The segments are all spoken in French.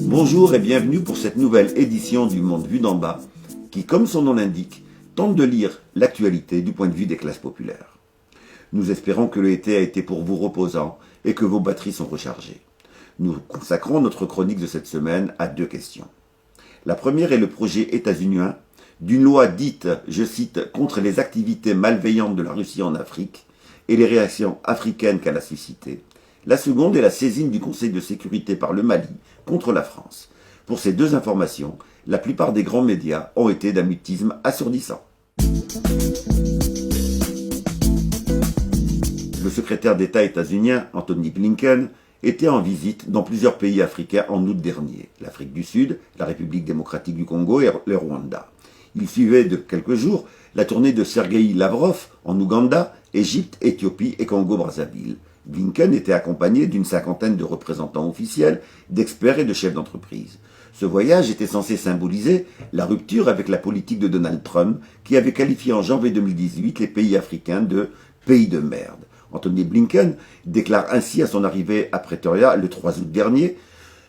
Bonjour et bienvenue pour cette nouvelle édition du Monde vu d'en bas qui, comme son nom l'indique, tente de lire l'actualité du point de vue des classes populaires. Nous espérons que l'été a été pour vous reposant et que vos batteries sont rechargées. Nous consacrons notre chronique de cette semaine à deux questions. La première est le projet états-unien d'une loi dite, je cite, contre les activités malveillantes de la Russie en Afrique et les réactions africaines qu'elle a suscitées. La seconde est la saisine du Conseil de sécurité par le Mali contre la France. Pour ces deux informations, la plupart des grands médias ont été d'un mutisme assourdissant. Le secrétaire d'État états-unien, Anthony Blinken, était en visite dans plusieurs pays africains en août dernier, l'Afrique du Sud, la République démocratique du Congo et le Rwanda. Il suivait de quelques jours la tournée de Sergueï Lavrov en Ouganda, Égypte, Éthiopie et Congo-Brazzaville. Blinken était accompagné d'une cinquantaine de représentants officiels, d'experts et de chefs d'entreprise. Ce voyage était censé symboliser la rupture avec la politique de Donald Trump, qui avait qualifié en janvier 2018 les pays africains de « pays de merde ». Anthony Blinken déclare ainsi à son arrivée à Pretoria le 3 août dernier «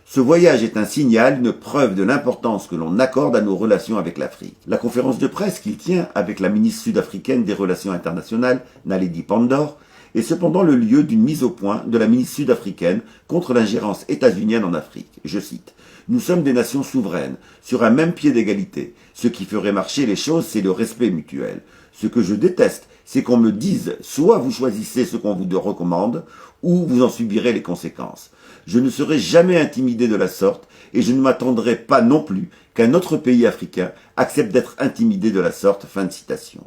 Ce voyage est un signal, une preuve de l'importance que l'on accorde à nos relations avec l'Afrique ». La conférence de presse qu'il tient avec la ministre sud-africaine des Relations internationales, Naledi Pandor, est cependant le lieu d'une mise au point de la ministre sud-africaine contre l'ingérence états-unienne en Afrique. Je cite « Nous sommes des nations souveraines, sur un même pied d'égalité. Ce qui ferait marcher les choses, c'est le respect mutuel. Ce que je déteste, c'est qu'on me dise soit vous choisissez ce qu'on vous recommande, ou vous en subirez les conséquences. Je ne serai jamais intimidé de la sorte, et je ne m'attendrai pas non plus qu'un autre pays africain accepte d'être intimidé de la sorte. » Fin de citation.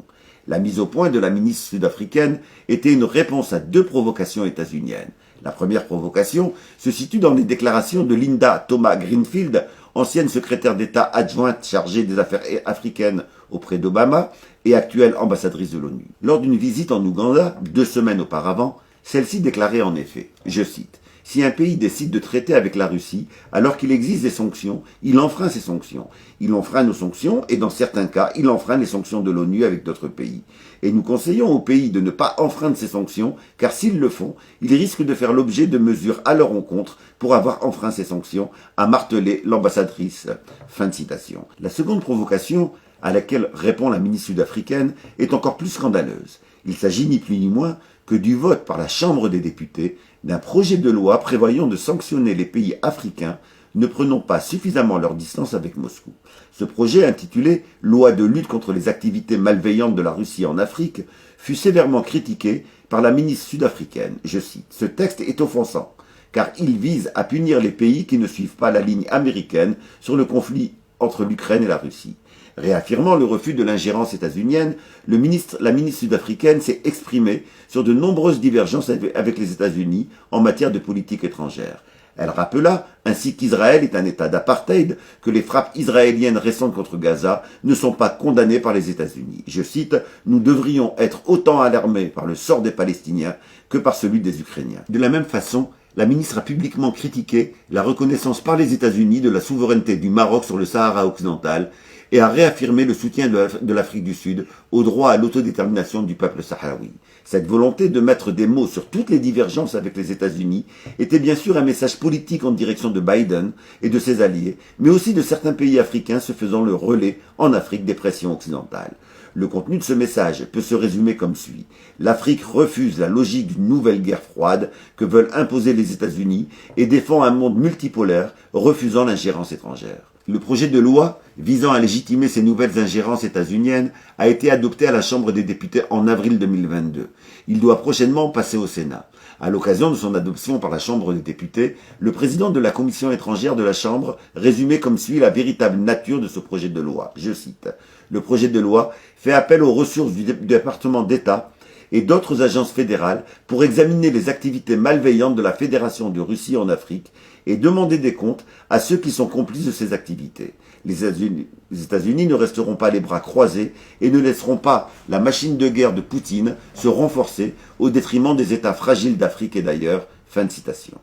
La mise au point de la ministre sud-africaine était une réponse à deux provocations états-uniennes. La première provocation se situe dans les déclarations de Linda Thomas-Greenfield, ancienne secrétaire d'État adjointe chargée des affaires africaines auprès d'Obama et actuelle ambassadrice de l'ONU. Lors d'une visite en Ouganda, 2 semaines auparavant, celle-ci déclarait en effet, je cite, « Si un pays décide de traiter avec la Russie, alors qu'il existe des sanctions, il enfreint ces sanctions. Il enfreint nos sanctions et dans certains cas, il enfreint les sanctions de l'ONU avec d'autres pays. Et nous conseillons aux pays de ne pas enfreindre ces sanctions, car s'ils le font, ils risquent de faire l'objet de mesures à leur encontre pour avoir enfreint ces sanctions, a martelé l'ambassadrice. » Fin de citation. La seconde provocation à laquelle répond la ministre sud-africaine est encore plus scandaleuse. Il s'agit ni plus ni moins que du vote par la Chambre des députés d'un projet de loi prévoyant de sanctionner les pays africains ne prenant pas suffisamment leur distance avec Moscou. Ce projet, intitulé « Loi de lutte contre les activités malveillantes de la Russie en Afrique », fut sévèrement critiqué par la ministre sud-africaine. Je cite, « Ce texte est offensant, car il vise à punir les pays qui ne suivent pas la ligne américaine sur le conflit entre l'Ukraine et la Russie. » Réaffirmant le refus de l'ingérence états-unienne, la ministre sud-africaine s'est exprimée sur de nombreuses divergences avec les États-Unis en matière de politique étrangère. Elle rappela ainsi qu'Israël est un État d'apartheid, que les frappes israéliennes récentes contre Gaza ne sont pas condamnées par les États-Unis. Je cite, « Nous devrions être autant alarmés par le sort des Palestiniens que par celui des Ukrainiens. » De la même façon, la ministre a publiquement critiqué la reconnaissance par les États-Unis de la souveraineté du Maroc sur le Sahara occidental et a réaffirmé le soutien de l'Afrique du Sud au droit à l'autodétermination du peuple sahraoui. Cette volonté de mettre des mots sur toutes les divergences avec les États-Unis était bien sûr un message politique en direction de Biden et de ses alliés, mais aussi de certains pays africains se faisant le relais en Afrique des pressions occidentales. Le contenu de ce message peut se résumer comme suit. L'Afrique refuse la logique d'une nouvelle guerre froide que veulent imposer les États-Unis et défend un monde multipolaire refusant l'ingérence étrangère. Le projet de loi visant à légitimer ces nouvelles ingérences états-uniennes a été adopté à la Chambre des députés en avril 2022. Il doit prochainement passer au Sénat. À l'occasion de son adoption par la Chambre des députés, le président de la Commission étrangère de la Chambre résumait comme suit la véritable nature de ce projet de loi. Je cite, « Le projet de loi fait appel aux ressources du département d'État et d'autres agences fédérales pour examiner les activités malveillantes de la Fédération de Russie en Afrique et demander des comptes à ceux qui sont complices de ces activités. Les États-Unis ne resteront pas les bras croisés et ne laisseront pas la machine de guerre de Poutine se renforcer au détriment des États fragiles d'Afrique et d'ailleurs. » Fin de citation.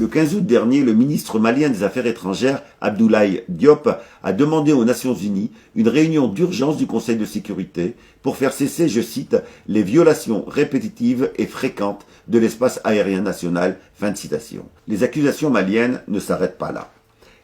Le 15 août dernier, le ministre malien des Affaires étrangères, Abdoulaye Diop, a demandé aux Nations Unies une réunion d'urgence du Conseil de sécurité pour faire cesser, je cite, « les violations répétitives et fréquentes de l'espace aérien national ». Fin de citation. Les accusations maliennes ne s'arrêtent pas là.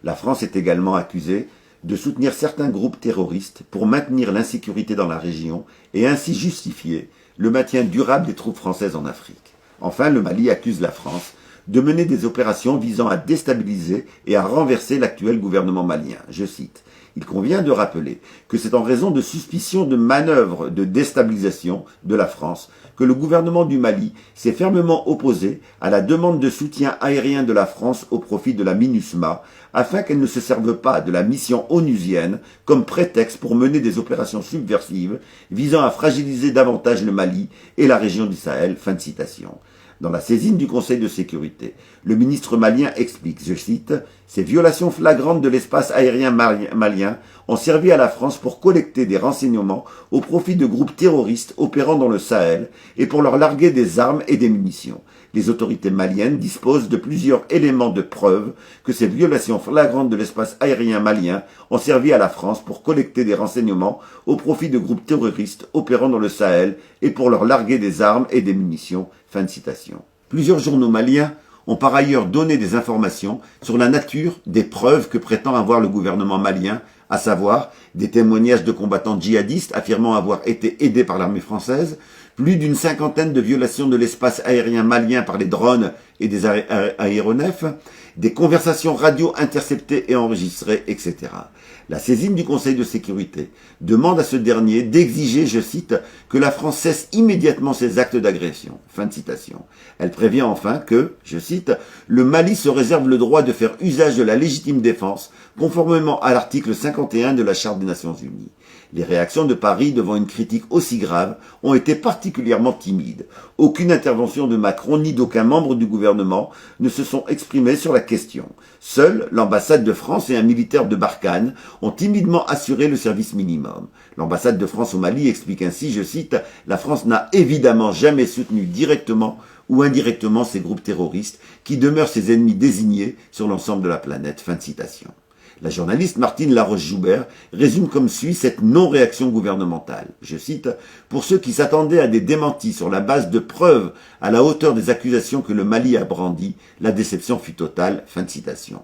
La France est également accusée de soutenir certains groupes terroristes pour maintenir l'insécurité dans la région et ainsi justifier le maintien durable des troupes françaises en Afrique. Enfin, le Mali accuse la France de mener des opérations visant à déstabiliser et à renverser l'actuel gouvernement malien. Je cite, « Il convient de rappeler que c'est en raison de suspicions de manœuvres de déstabilisation de la France que le gouvernement du Mali s'est fermement opposé à la demande de soutien aérien de la France au profit de la MINUSMA afin qu'elle ne se serve pas de la mission onusienne comme prétexte pour mener des opérations subversives visant à fragiliser davantage le Mali et la région du Sahel. » Fin de citation. Dans la saisine du Conseil de sécurité, le ministre malien explique, je cite, « Ces violations flagrantes de l'espace aérien malien ont servi à la France pour collecter des renseignements au profit de groupes terroristes opérant dans le Sahel et pour leur larguer des armes et des munitions. Les autorités maliennes disposent de plusieurs éléments de preuve que ces violations flagrantes de l'espace aérien malien ont servi à la France pour collecter des renseignements au profit de groupes terroristes opérant dans le Sahel et pour leur larguer des armes et des munitions. » Fin de citation. Plusieurs journaux maliens ont par ailleurs donné des informations sur la nature des preuves que prétend avoir le gouvernement malien, à savoir des témoignages de combattants djihadistes affirmant avoir été aidés par l'armée française, plus d'une cinquantaine de violations de l'espace aérien malien par les drones et des aéronefs, des conversations radio interceptées et enregistrées, etc. La saisine du Conseil de sécurité demande à ce dernier d'exiger, je cite, que la France cesse immédiatement ses actes d'agression. Fin de citation. Elle prévient enfin que, je cite, le Mali se réserve le droit de faire usage de la légitime défense conformément à l'article 51 de la Charte des Nations Unies. Les réactions de Paris devant une critique aussi grave ont été particulièrement timides. Aucune intervention de Macron ni d'aucun membre du gouvernement ne se sont exprimés sur la question. Seule l'ambassade de France et un militaire de Barkhane ont timidement assuré le service minimum. L'ambassade de France au Mali explique ainsi, je cite, « La France n'a évidemment jamais soutenu directement ou indirectement ces groupes terroristes qui demeurent ses ennemis désignés sur l'ensemble de la planète. » Fin de citation. La journaliste Martine Laroche-Joubert résume comme suit cette non-réaction gouvernementale. Je cite, « Pour ceux qui s'attendaient à des démentis sur la base de preuves à la hauteur des accusations que le Mali a brandies, la déception fut totale. » Fin de citation.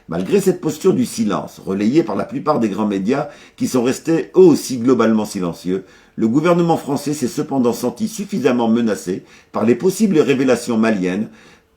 Malgré cette posture du silence, relayée par la plupart des grands médias qui sont restés eux aussi globalement silencieux, le gouvernement français s'est cependant senti suffisamment menacé par les possibles révélations maliennes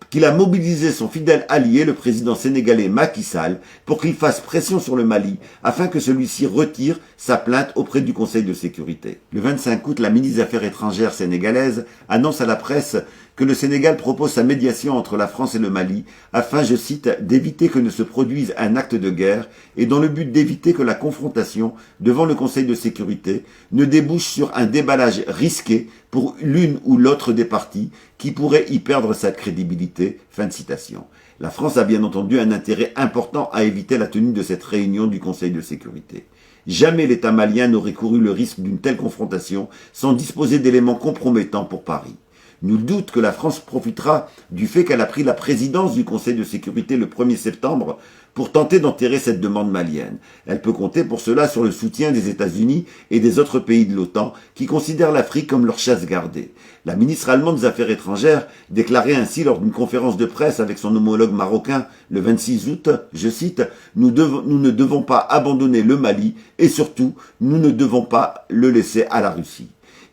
qu'il a mobilisé son fidèle allié, le président sénégalais Macky Sall, pour qu'il fasse pression sur le Mali, afin que celui-ci retire sa plainte auprès du Conseil de sécurité. Le 25 août, la ministre des Affaires étrangères sénégalaise annonce à la presse que le Sénégal propose sa médiation entre la France et le Mali, afin, je cite, « d'éviter que ne se produise un acte de guerre et dans le but d'éviter que la confrontation devant le Conseil de sécurité ne débouche sur un déballage risqué pour l'une ou l'autre des parties qui pourrait y perdre sa crédibilité. » Fin de citation. La France a bien entendu un intérêt important à éviter la tenue de cette réunion du Conseil de sécurité. Jamais l'État malien n'aurait couru le risque d'une telle confrontation sans disposer d'éléments compromettants pour Paris. Nul doute que la France profitera du fait qu'elle a pris la présidence du Conseil de sécurité le 1er septembre pour tenter d'enterrer cette demande malienne. Elle peut compter pour cela sur le soutien des États-Unis et des autres pays de l'OTAN qui considèrent l'Afrique comme leur chasse gardée. La ministre allemande des Affaires étrangères déclarait ainsi lors d'une conférence de presse avec son homologue marocain le 26 août, je cite, « Nous ne devons pas abandonner le Mali et surtout, nous ne devons pas le laisser à la Russie. »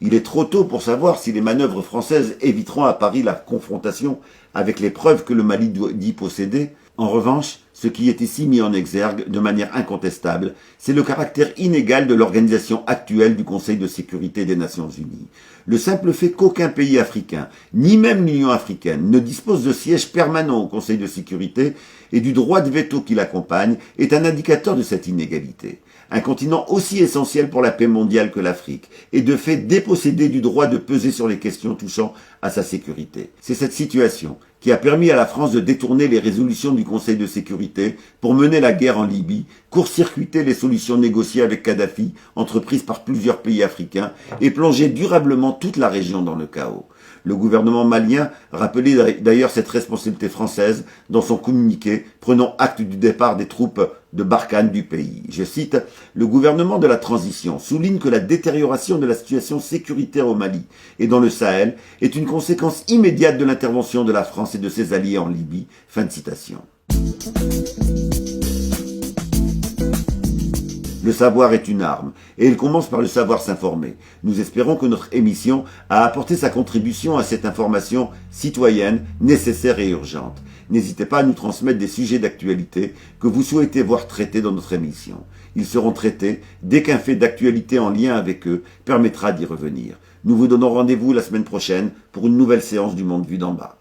Il est trop tôt pour savoir si les manœuvres françaises éviteront à Paris la confrontation avec les preuves que le Mali dit posséder. En revanche, ce qui est ici mis en exergue de manière incontestable, c'est le caractère inégal de l'organisation actuelle du Conseil de sécurité des Nations Unies. Le simple fait qu'aucun pays africain, ni même l'Union africaine, ne dispose de siège permanent au Conseil de sécurité et du droit de veto qui l'accompagne est un indicateur de cette inégalité. Un continent aussi essentiel pour la paix mondiale que l'Afrique est de fait dépossédé du droit de peser sur les questions touchant à sa sécurité. C'est cette situation qui a permis à la France de détourner les résolutions du Conseil de sécurité pour mener la guerre en Libye, court-circuiter les solutions négociées avec Kadhafi, entreprises par plusieurs pays africains, et plonger durablement toute la région dans le chaos. Le gouvernement malien rappelait d'ailleurs cette responsabilité française dans son communiqué, prenant acte du départ des troupes de Barkhane du pays. Je cite, « Le gouvernement de la transition souligne que la détérioration de la situation sécuritaire au Mali et dans le Sahel est une conséquence immédiate de l'intervention de la France et de ses alliés en Libye. » Fin de citation. Le savoir est une arme, et il commence par le savoir s'informer. Nous espérons que notre émission a apporté sa contribution à cette information citoyenne, nécessaire et urgente. N'hésitez pas à nous transmettre des sujets d'actualité que vous souhaitez voir traités dans notre émission. Ils seront traités dès qu'un fait d'actualité en lien avec eux permettra d'y revenir. Nous vous donnons rendez-vous la semaine prochaine pour une nouvelle séance du Monde vu d'en bas.